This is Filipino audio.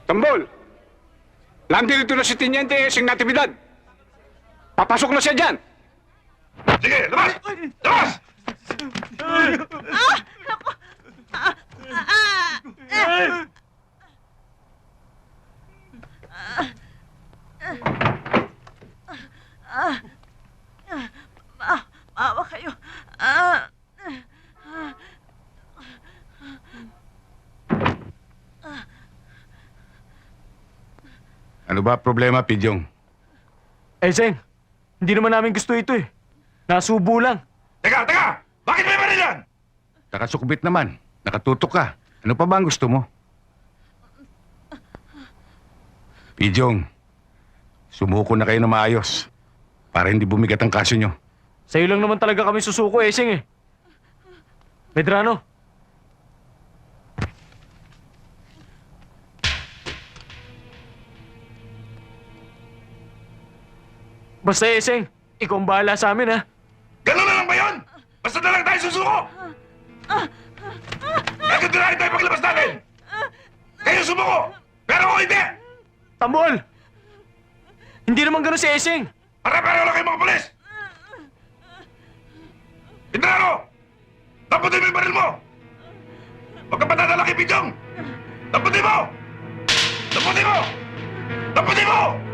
Tambol! Nandito na si Tiniente Esing Natividad. Papasok na siya dyan. Sige, labas! Labas! Maawa kayo. Ano ba problema, Pidyong? Seng, hindi naman namin gusto ito eh. Nasubo lang. Teka, teka! Bakit may baril yan? Nakasukbit naman. Nakatutok ka. Ano pa ba ang gusto mo? Pidyong, sumuko na kayo na maayos para hindi bumigat ang kaso nyo. Sa'yo lang naman talaga kami susuko, Seng eh. Medrano. Basta, Seng, ikaw ang bahala sa amin, ha? Ganun na lang ba yun? Basta na lang tayo susuko! Bakit na tayo paglabas natin? Kayo sumuko! Pero ako hindi! Tambol! Hindi naman ganun si Seng. Pare-pareho lang kayo mga polis! Pindrano! Taputin mo yung baril mo! Huwag ka patadala kay Pidyong! Taputin mo! Taputin mo! Taputin mo!